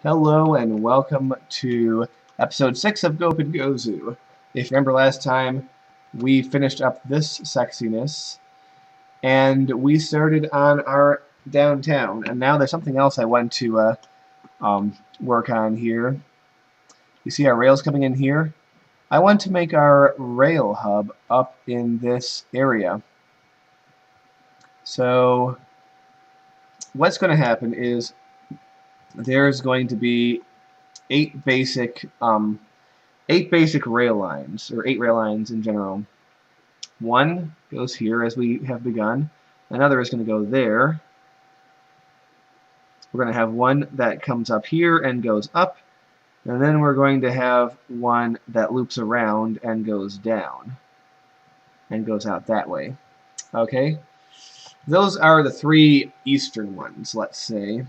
Hello and welcome to episode 6 of Guppinkozu. If you remember last time, we finished up this sexiness and we started on our downtown. And now there's something else I want to work on here. You see our rails coming in here? I want to make our rail hub up in this area. So what's going to happen is there's going to be eight basic rail lines, or 8 rail lines in general. One goes here, as we have begun. Another is going to go there. We're going to have one that comes up here and goes up. And then we're going to have one that loops around and goes down. And goes out that way. Okay? Those are the 3 eastern ones, let's say.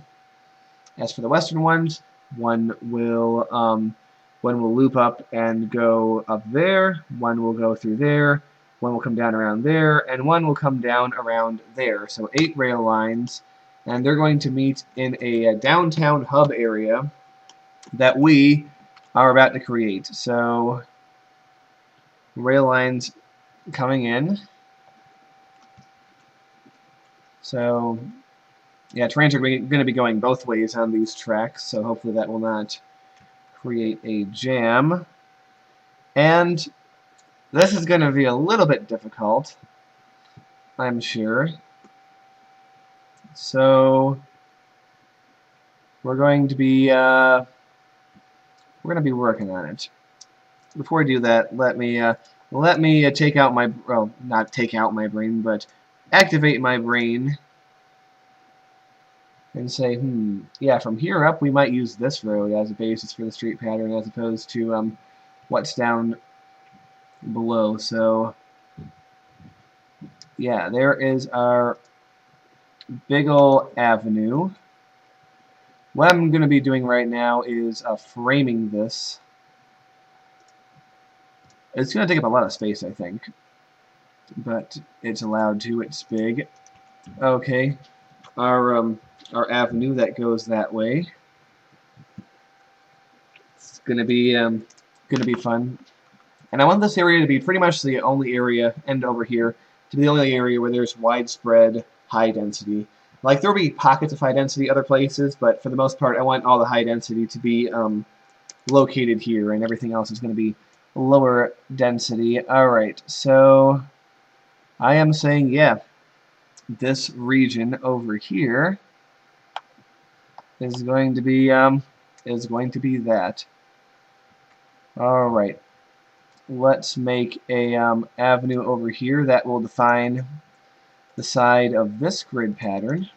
As for the western ones, one will loop up and go up there, one will go through there, one will come down around there, and one will come down around there. So 8 rail lines, and they're going to meet in a downtown hub area that we are about to create. So rail lines coming in. So yeah, trains are going to be going both ways on these tracks, so hopefully that will not create a jam. And this is going to be a little bit difficult, I'm sure. So we're going to be working on it. Before I do that, let me take out my, well, not take out my brain, but activate my brain and say, yeah, from here up we might use this road as a basis for the street pattern as opposed to what's down below. So yeah, there is our big ol' avenue. What I'm going to be doing right now is framing this. It's going to take up a lot of space, I think, but it's allowed to. It's big. Okay, our avenue that goes that way. It's going to be fun. And I want this area to be pretty much the only area, and over here, to be the only area where there's widespread high density. Like, there will be pockets of high density other places, but for the most part, I want all the high density to be located here, and everything else is going to be lower density. Alright, so I am saying, yeah, this region over here is going to be that. Alright. Let's make a avenue over here that will define the side of this grid pattern.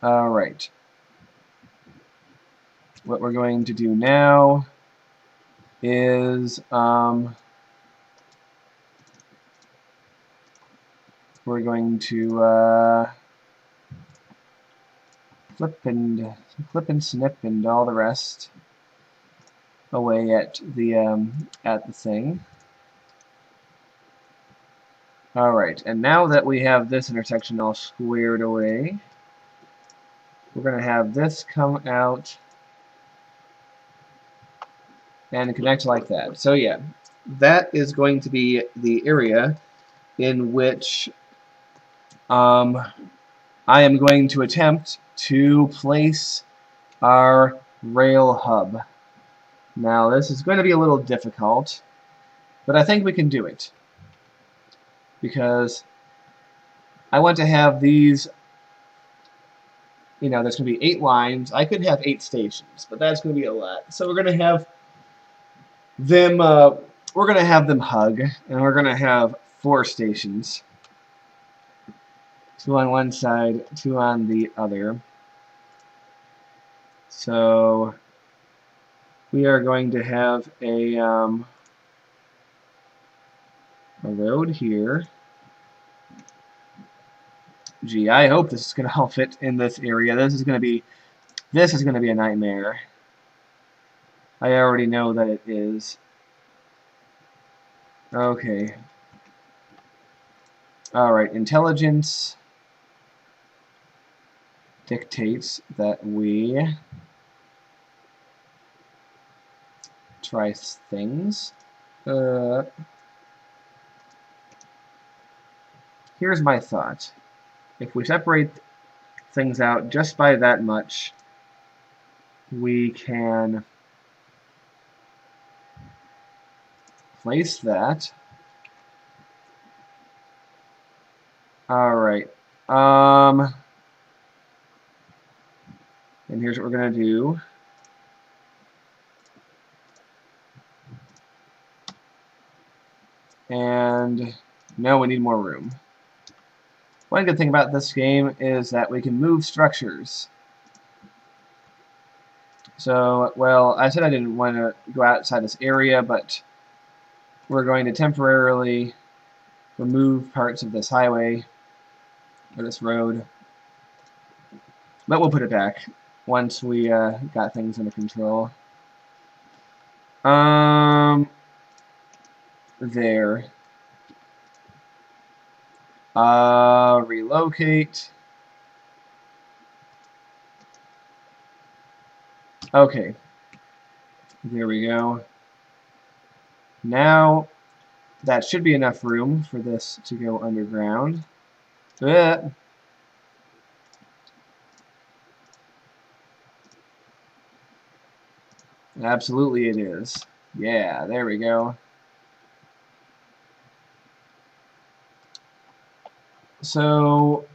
Alright. What we're going to do now is we're going to flip and snip and all the rest away at the thing. Alright, and now that we have this intersection all squared away, we're going to have this come out and connect like that. So yeah, that is going to be the area in which I am going to attempt to place our rail hub. Now this is going to be a little difficult, but I think we can do it. Because I want to have these, there's going to be 8 lines. I could have 8 stations, but that's going to be a lot. So we're going to have them hug, and we're going to have 4 stations. 2 on one side, 2 on the other. So we are going to have a road here. Gee, I hope this is going to all fit in this area. This is going to be a nightmare. I already know that it is. Okay. Alright, intelligence. dictates that we try things. Here's my thought. If we separate things out just by that much, we can place that. Alright. And here's what we're going to do. And no, we need more room. One good thing about this game is that we can move structures. So, well, I said I didn't want to go outside this area, but we're going to temporarily remove parts of this highway, or this road. But we'll put it back once we got things under control. There. Relocate. Okay. There we go. Now, that should be enough room for this to go underground. Absolutely it is. Yeah, there we go. So,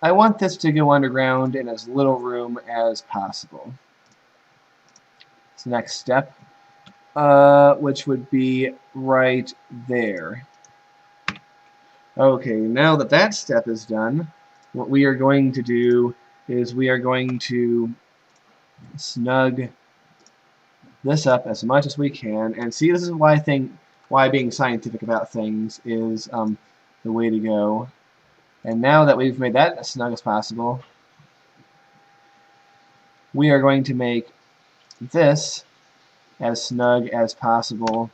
I want this to go underground in as little room as possible. It's the next step, which would be right there. Okay, now that that step is done, what we are going to do is we are going to snug this up as much as we can, and see, this is why why being scientific about things is the way to go. And now that we've made that as snug as possible, we are going to make this as snug as possible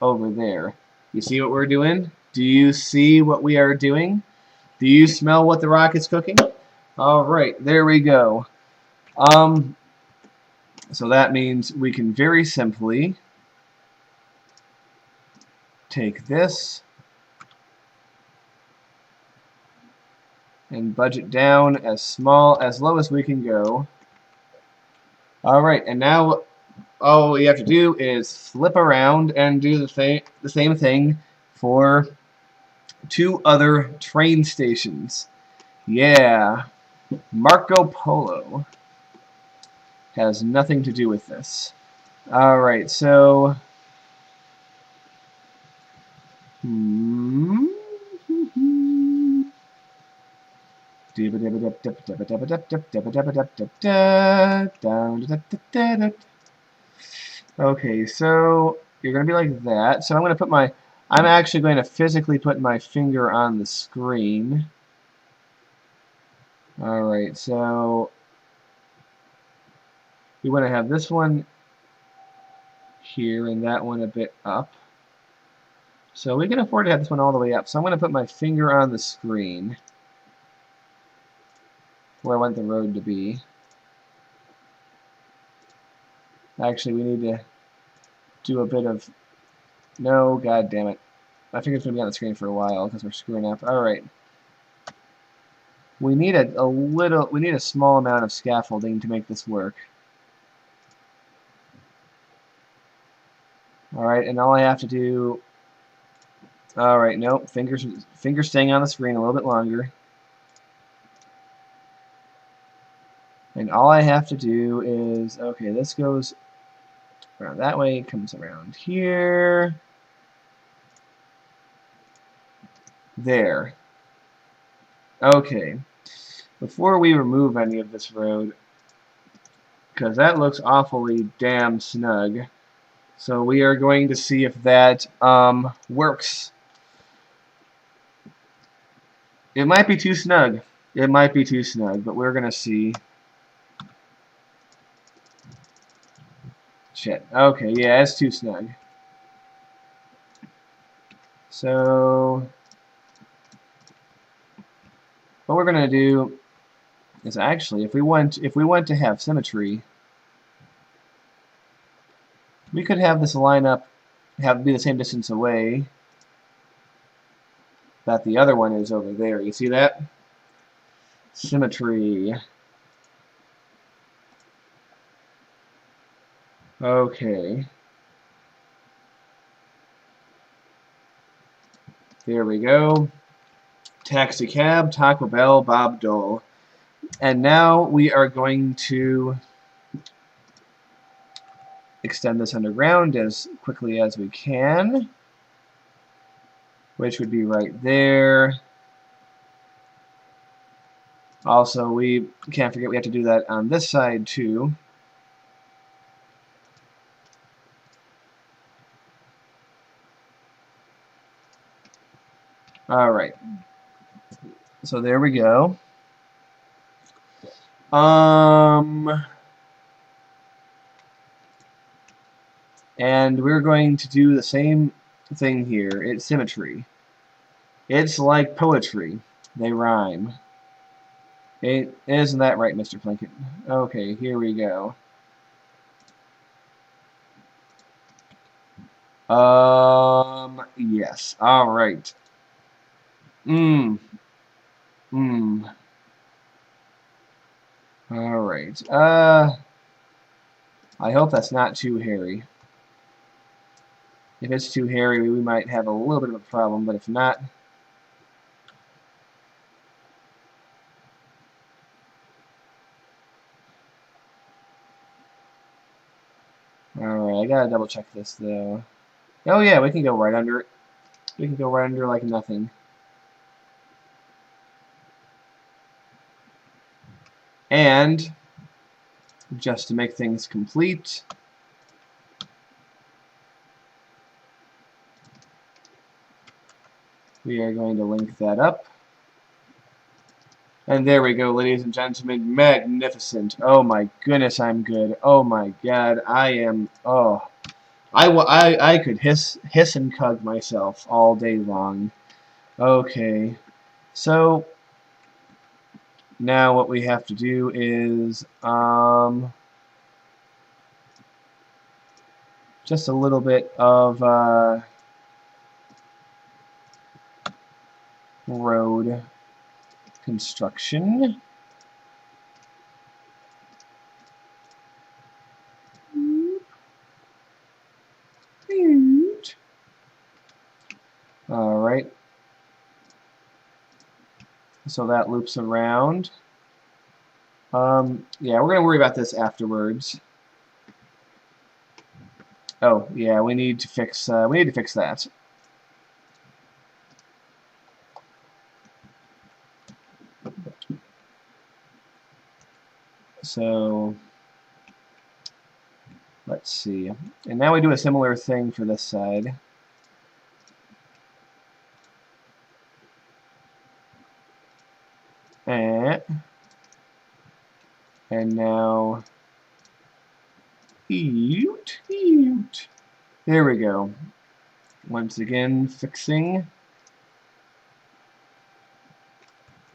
over there. You see what we're doing? Do you see what we are doing? Do you smell what the rocket's cooking? Alright, there we go. So that means we can very simply take this and budget down as low as we can go. Alright, and now all we have to do is flip around and do the same thing for 2 other train stations. Yeah, Marco Polo has nothing to do with this. Alright, so okay, so you're going to be like that. So I'm actually going to physically put my finger on the screen. Alright, so we want to have this one here and that one a bit up. So we can afford to have this one all the way up. So I'm going to put my finger on the screen where I want the road to be. Actually, we need to do a bit of... No, god damn it. My finger's going to be on the screen for a while because we're screwing up. Alright. We need we need a small amount of scaffolding to make this work. Alright, and all I have to do... Alright, nope. Fingers staying on the screen a little bit longer. And all I have to do is... Okay, this goes around that way, comes around here. There. Okay. Before we remove any of this road, because that looks awfully damn snug, so we are going to see if that works. It might be too snug. It might be too snug, but we're going to see. Shit. Okay, yeah, it's too snug. So what we're going to do is actually, if we want to have symmetry, we could have this line up, be the same distance away that the other one is over there. You see that? Symmetry. Okay. There we go. Taxi cab, Taco Bell, Bob Dole. And now we are going to extend this underground as quickly as we can, which would be right there. Also, we can't forget we have to do that on this side too. Alright. So there we go. And we're going to do the same thing here. It's symmetry. It's like poetry. They rhyme. Isn't that right, Mr. Plinkett? Okay, here we go. Yes. Alright. Alright. I hope that's not too hairy. If it's too hairy, we might have a little bit of a problem, but if not... Alright, I gotta double check this, though. Oh yeah, we can go right under it. We can go right under like nothing. And, just to make things complete, we are going to link that up. And there we go, ladies and gentlemen. Magnificent. Oh my goodness, I'm good. Oh my god, I am... Oh. I could hiss and cug myself all day long. Okay. So, now what we have to do is... just a little bit of... road construction. Alright. So that loops around. Yeah, we're going to worry about this afterwards. Oh, yeah, we need to fix that. So, let's see. And now we do a similar thing for this side. And now, there we go. Once again, fixing.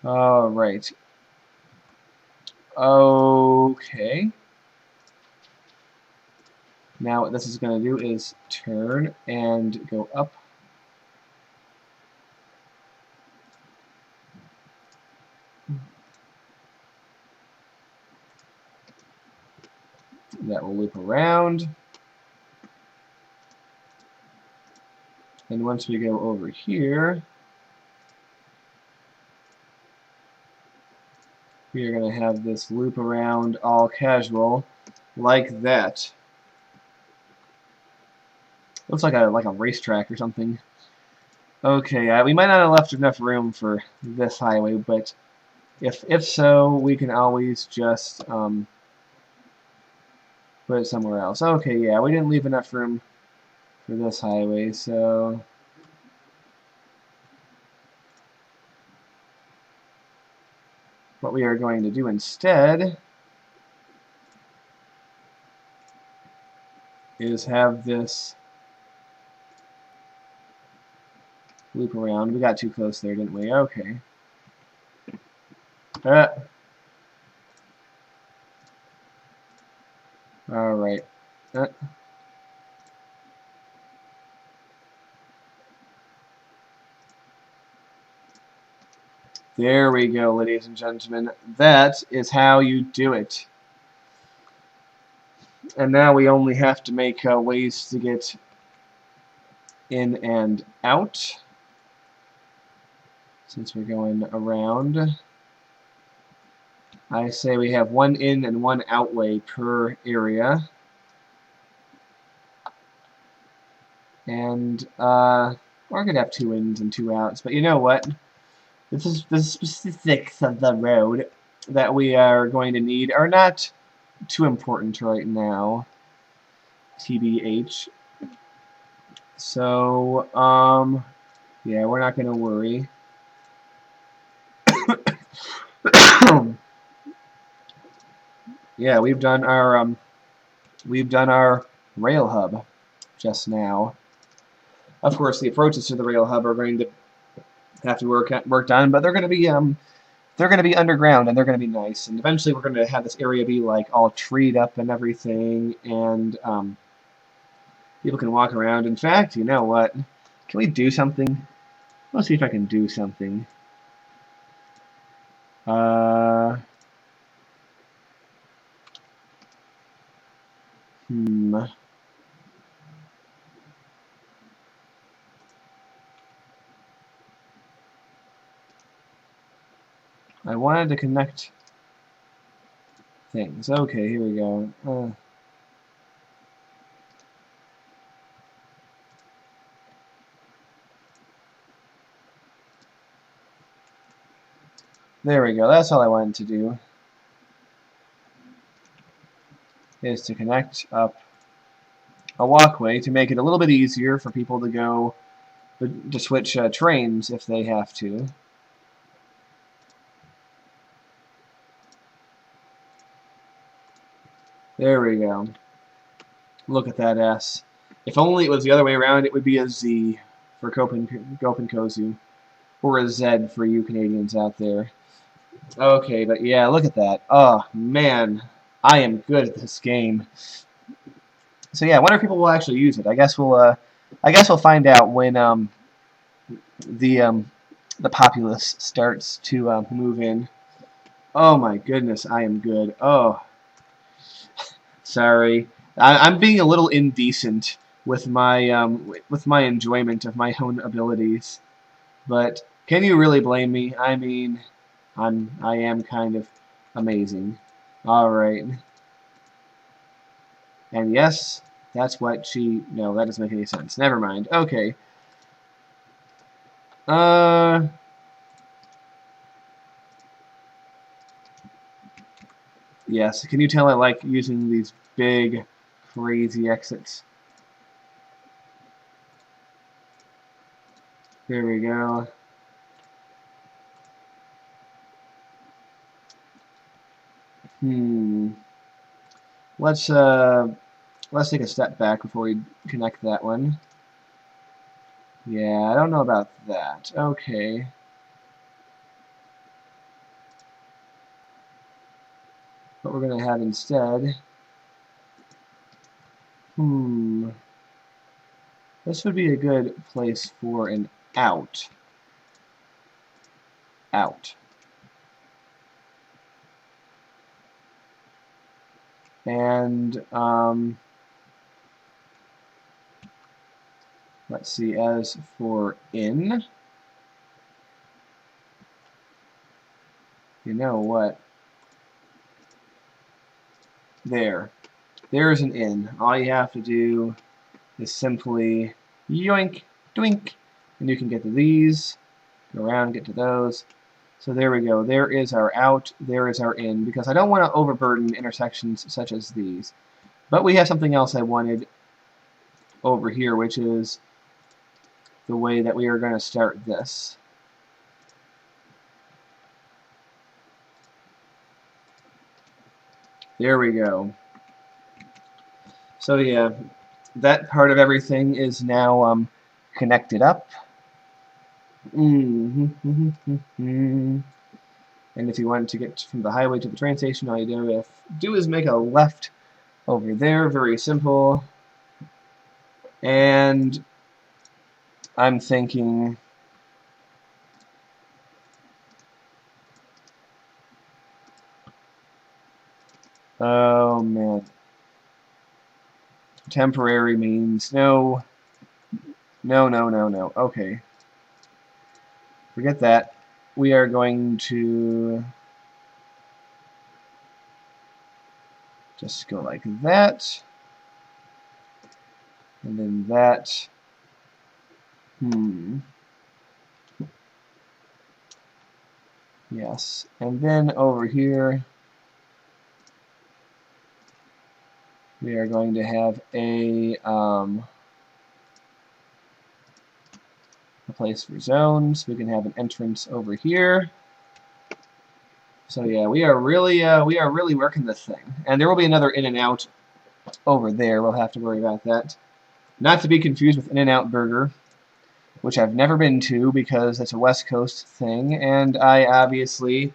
All right. Okay. Now what this is going to do is turn and go up. That will loop around. And once we go over here, we are going to have this loop around all casual like that. Looks like a racetrack or something. Okay, we might not have left enough room for this highway, but if so, we can always just put it somewhere else. Okay, yeah, we didn't leave enough room for this highway, so what we are going to do instead is have this loop around. We got too close there, didn't we? Okay. Uh, there we go, ladies and gentlemen. That is how you do it. And now we only have to make ways to get in and out, since we're going around. I say we have one in and one out way per area. And we're going to have 2 ins and 2 outs. But you know what? This is the specifics of the road that we are going to need are not too important right now. TBH. So, yeah, we're not going to worry. Yeah, we've done our rail hub just now. Of course, the approaches to the rail hub are going to have to worked on, but they're going to be underground and they're going to be nice. And eventually, we're going to have this area be like all treed up and everything, and people can walk around. In fact, you know what? Can we do something? Let's see if I can do something. Hmm. I wanted to connect things. Okay, here we go. There we go. That's all I wanted to do. Is to connect up a walkway to make it a little bit easier for people to go to switch trains if they have to. There we go. Look at that S. If only it was the other way around, it would be a Z for Guppinkozu, or a Z for you Canadians out there. Okay, but yeah, look at that. Oh man, I am good at this game. So yeah, I wonder if people will actually use it. I guess we'll find out when the um, the populace starts to move in. Oh my goodness, I am good. Oh, sorry, I'm being a little indecent with my enjoyment of my own abilities. But can you really blame me? I mean, I am kind of amazing. All right, and yes, that's what she. No, that doesn't make any sense. Never mind. Okay. Uh. Yes. Can you tell I like using these big, crazy exits? There we go. Hmm. Let's uh, let's take a step back before we connect that one. Yeah, I don't know about that. Okay. What we're gonna have instead. Hmm. This would be a good place for an out. Out. And let's see. As for in, you know what? There. There's an in. All you have to do is simply yoink, doink, and you can get to these, go around, get to those. So there we go. There is our out, there is our in, because I don't want to overburden intersections such as these. But we have something else I wanted over here, which is the way that we are going to start this. There we go. So yeah, that part of everything is now connected up. And if you want to get from the highway to the train station, all you do is make a left over there. Very simple. And I'm thinking, oh man, temporary means no, no, no, no, no. Okay, forget that. We are going to just go like that, and then that. Yes, and then over here we are going to have a place for zones. We can have an entrance over here. So yeah, we are really working this thing. And there will be another in and out over there. We'll have to worry about that. Not to be confused with In-N-Out Burger, which I've never been to because it's a West Coast thing, and I obviously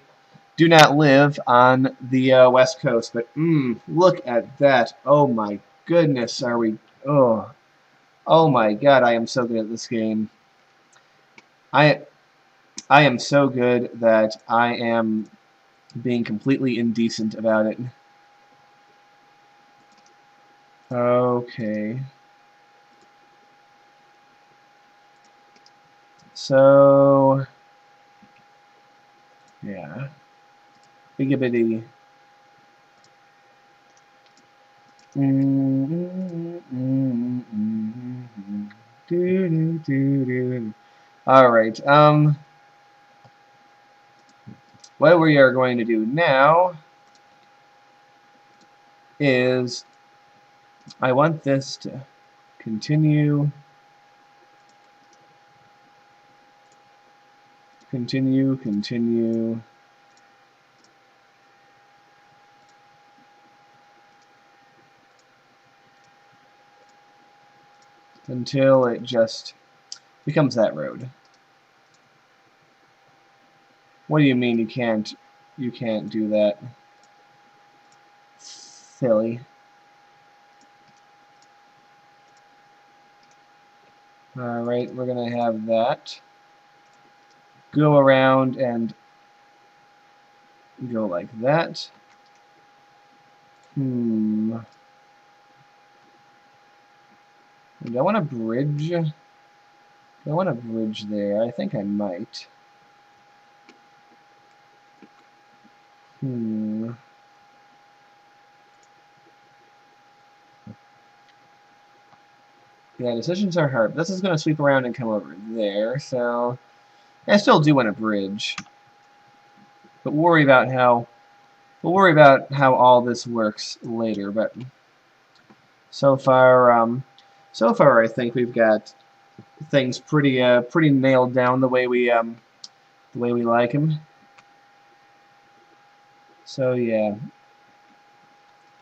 do not live on the West Coast. But look at that! Oh my goodness, are we? Oh my God, I am so good at this game. I am so good that I am being completely indecent about it. Okay. So, yeah. Biggity. Alright, what we are going to do now is I want this to continue, continue, continue. Until it just becomes that road. What do you mean you can't do that? Silly. Alright, we're gonna have that go around and go like that. Do I want a bridge? Do I want a bridge there? I think I might. Yeah, decisions are hard. This is going to sweep around and come over there, so I still do want a bridge. But we'll worry about how all this works later. But so far I think we've got things pretty nailed down the way we like them. So yeah,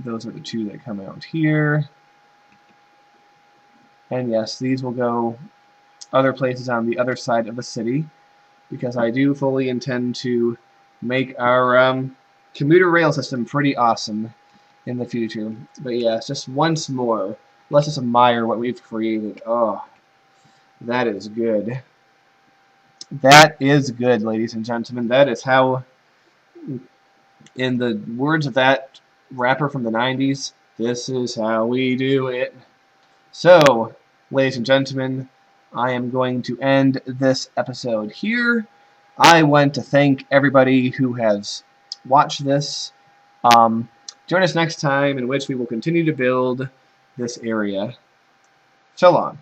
those are the two that come out here. And yes, these will go other places on the other side of the city, because I do fully intend to make our commuter rail system pretty awesome in the future. But yes, just once more, let's just admire what we've created. Oh, that is good. That is good, ladies and gentlemen. That is how, in the words of that rapper from the 90s, this is how we do it. So, ladies and gentlemen, I am going to end this episode here. I want to thank everybody who has watched this. Join us next time, in which we will continue to build this area. So long.